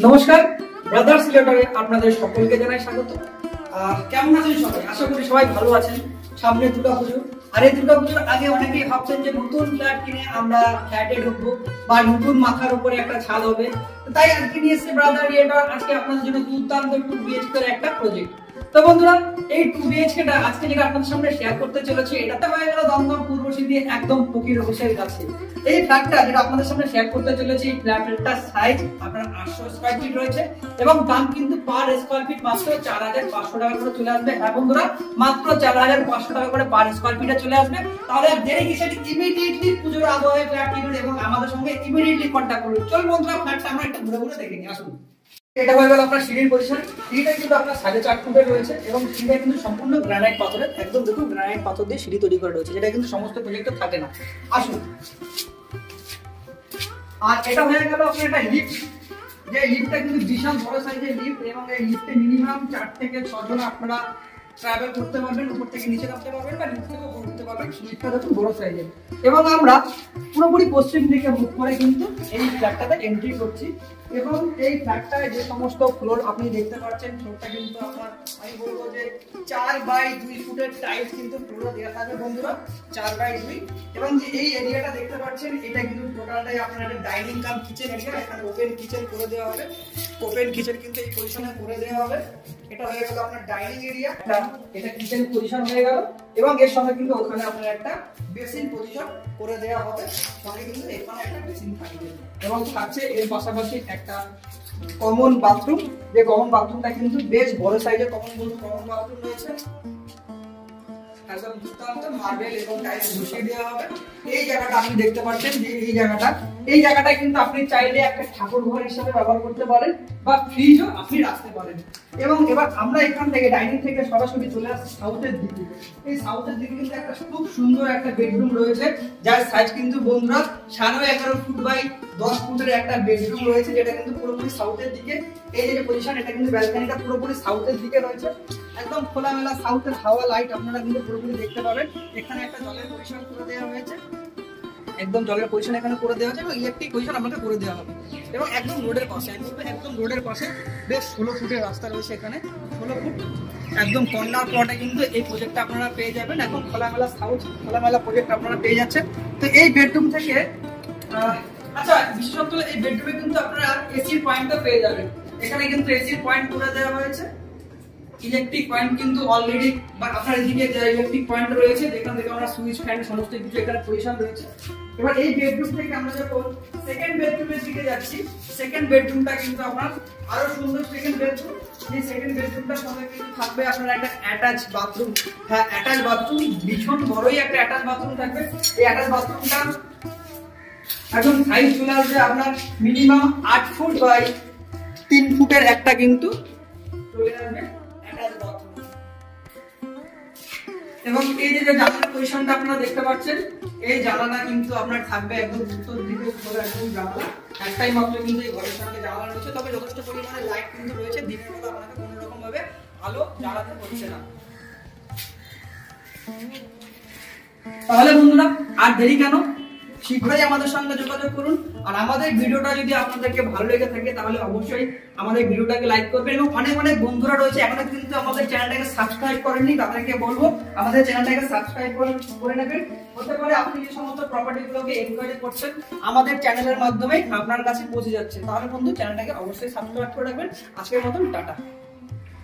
নমস্কার ব্রাদার্স সিলেটরে আপনাদের সকলকে জানাই স্বাগত। কেমন আছেন সবাই? আশা করি সবাই ভালো আছেন। সামনে দুর্গাপুজো, আর এই দুর্গাপুজোর আগে অনেকেই ভাবছেন যে নতুন ফ্ল্যাট কিনে আমরা ফ্ল্যাটে ঢুকবো বা নতুন মাথার উপরে একটা ছাদ হবে, তাই আজকে নিয়ে এসেছে ব্রাদার রিয়েলটর আজকে আপনাদের জন্য দুর্দান্ত 2 BHK এর একটা প্রজেক্ট। তো বন্ধুরা, এই 2 BHK টা আজকে যেটা আপনাদের সামনে শেয়ার করতে চলেছে, এটাতে হয়ে গেল দমদম পূর্বশী দিয়ে একদম ফকির অফিসের কাছে। এই ফ্ল্যাটটা যেটা আপনাদের সামনে শেয়ার করতে চলেছে, এই ফ্ল্যাটটার সাইজ আপনার 800 স্কয়ার ফিট রয়েছে এবং দাম কিন্তু পার স্কয়ার ফিট মাত্র 4500 টাকা করে চলে আসবে। হ্যাঁ বন্ধুরা, মাত্র 4500 টাকা করে পার স্কয়ার ফিটে চলে আসবে। তাহলে আর দেরি কিসের? ইমিডিয়েটলি পুজোর আগে ফ্ল্যাট কিনুন এবং আমাদের সঙ্গে ইমিডিয়েটলি কন্টাক্ট করুন। চল বন্ধুরা, ফ্ল্যাটটা আমরা একটু ঘুরে ঘুরে দেখে নিই, আসুন। এটা হয়ে গেল আপনার সিঁড়ির পজিশন। সিঁড়িটা কিন্তু আপনার 4.5 ফুটের রয়েছে এবং সিঁড়িটা কিন্তু সম্পূর্ণ গ্রানাইট পাথরের, একদম দেখুন গ্রানাইট পাথর দিয়ে সিঁড়ি তৈরি করা রয়েছে, যেটা কিন্তু সমস্ত প্রজেক্টে থাকে না। আসুন। আর এটা হয়ে গেল আপনার একটা লিফট, যে লিফটটা কিন্তু বিশাল বড় সাইজের লিফট এবং এই লিফটে মিনিমাম 4 থেকে 6 জন আপনারা ট্রাভেল করতে পারবেন, উপর থেকে নিচে নামতে পারবেন বা নিচ থেকেও উঠতে পারবেন। লিফটটা দেখুন বড় সাইজের এবং আমরা পুরোপুরি পশ্চিম দিকে মুখ করে কিন্তু এই ফ্ল্যাটটাতে এন্ট্রি করছি এবং এই ফ্ল্যাটটায় যে সমস্ত ফ্লোর আপনি দেখতে পাচ্ছেন, ফ্লোরটা কিন্তু আপনার আমি বলবো যে 4x2 ফুটের টাইলস কিন্তু ফ্লোরে দেওয়া থাকবে বন্ধুরা, 4x2। এবং যে এই এরিয়াটা দেখতে পাচ্ছেন, এটা কিন্তু টোটালটাই আপনার একটা ডাইনিং কাম কিচেন এরিয়া। এখানে ওপেন কিচেন করে দেওয়া হবে, ওপেন কিচেন কিন্তু এই পজিশনে করে দেওয়া হবে। এটা হয়ে গেল আপনার ডাইনিং এরিয়া, এটা কিচেন পজিশন হয়ে গেল এবং এর সঙ্গে কিন্তু ওখানে আপনার একটা বেসিন পজিশন করে দেওয়া হবে, সঙ্গে কিন্তু এখানে একটা বেসিন থাকবে এবং থাকছে এর পাশাপাশি একটা কমন বাথরুম। যে কমন বাথরুমটা কিন্তু বেশ বড় সাইজের কমন বাথরুম রয়েছে, একদম দুর্দান্ত মার্বেল এবং টাইলস বসিয়ে দেওয়া হবে। এই জায়গাটা আপনি দেখতে পাচ্ছেন যে এই জায়গাটা কিন্তু আপনি চাইলে একটা ঠাকুর ঘর হিসেবে ব্যবহার করতে পারেন বা ফ্রিজও আপনি রাখতে পারেন। এবং এবার আমরা এখান থেকে ডাইনিং থেকে সরাসরি চলে আসছি সাউথের দিকে। এই সাউথের দিকে কিন্তু একটা খুব সুন্দর একটা বেডরুম রয়েছে, যার সাইজ কিন্তু বন্ধুরা 11.5 ফুট বাই 10 ফুটের একটা বেডরুম রয়েছে, যেটা কিন্তু পুরোপুরি সাউথের দিকে। এই যে পজিশন, এটা কিন্তু ব্যালকনিটা পুরোপুরি সাউথের দিকে রয়েছে, একদম খোলামেলা সাউথের হাওয়া লাইট আপনারা কিন্তু পুরোপুরি দেখতে পাবেন। এখানে একটা জলের পজিশন করে দেওয়া হয়েছে, একদম জলের পজিশন এখানে করে দেওয়া আছে এবং ইলেকট্রিক পজিশন আপনাকে করে দেওয়া হবে এবং একদম রোডের পাশে, একদম রোডের পাশে বেশ 16 ফুটের রাস্তা রয়েছে, এখানে 16 ফুট একদম কর্নার প্লটে কিন্তু এই প্রজেক্টটা আপনারা পেয়ে যাবেন। এখন খোলামেলা খোলামেলা প্রজেক্ট আপনারা পেয়ে যাচ্ছেন। তো এই বেডরুম থেকে আচ্ছা, বিশেষত এই বেডরুমে কিন্তু আপনারা এসির পয়েন্টও পেয়ে যাবেন। এখানে কিন্তু এসির পয়েন্ট করে দেওয়া হয়েছে, ইলেকট্রিক পয়েন্ট কিন্তু অলরেডি বা আপনার এদিকে যে ইলেকট্রিক পয়েন্ট রয়েছে, যেখান থেকে আমরা সুইচ ফ্যান সমস্ত কিছু এখানে পজিশন রয়েছে। এবার এই বেডরুম থেকে আমরা যখন সেকেন্ড বেডরুমের দিকে যাচ্ছি, সেকেন্ড বেডরুমটা কিন্তু আপনার আরো সুন্দর সেকেন্ড বেডরুম। এই সেকেন্ড বেডরুমটার সঙ্গে কিন্তু থাকবে আপনার একটা অ্যাটাচ বাথরুম। হ্যাঁ, অ্যাটাচ বাথরুম, ভীষণ বড়ই একটা অ্যাটাচ বাথরুম থাকবে। এই অ্যাটাচ বাথরুমটা এখন সাইজ চলে আসবে আপনার মিনিমাম 8 ফুট বাই 3 ফুটের একটা কিন্তু চলে আসবে অ্যাটাচ বাথরুম। এবং এই যে জানালার পজিশনটা আপনারা দেখতে পাচ্ছেন, এই জানালা কিন্তু আপনার থাকবে একদম উত্তর দিকে করে, একদম জানালা একটাই মাত্র কিন্তু এই ঘরের সঙ্গে জানালা রয়েছে, তবে যথেষ্ট পরিমাণে লাইট কিন্তু রয়েছে, দিনের বেলা আপনাকে কোনো রকম ভাবে আলো জ্বালাতে হচ্ছে না। তাহলে বন্ধুরা, আর দেরি কেন, শীঘ্রই আমাদের সঙ্গে যোগাযোগ করুন। আর আমাদের ভিডিওটা যদি আপনাদেরকে ভালো লেগে থাকে তাহলে অবশ্যই আমাদের ভিডিওটাকে লাইক করবেন এবং অনেক অনেক বন্ধুরা রয়েছে এখনো কিন্তু আমাদের চ্যানেলটাকে সাবস্ক্রাইব করেননি, তাদেরকে বলবো আমাদের চ্যানেলটাকে সাবস্ক্রাইব করে নেবেন। হতে পারে আপনি যে সমস্ত প্রপার্টিগুলোকে এনকোয়ারি করছেন আমাদের চ্যানেলের মাধ্যমে আপনার কাছে পৌঁছে যাচ্ছে, তাহলে বন্ধু চ্যানেলটাকে অবশ্যই সাবস্ক্রাইব করে রাখবেন। আজকের মতন টাটা।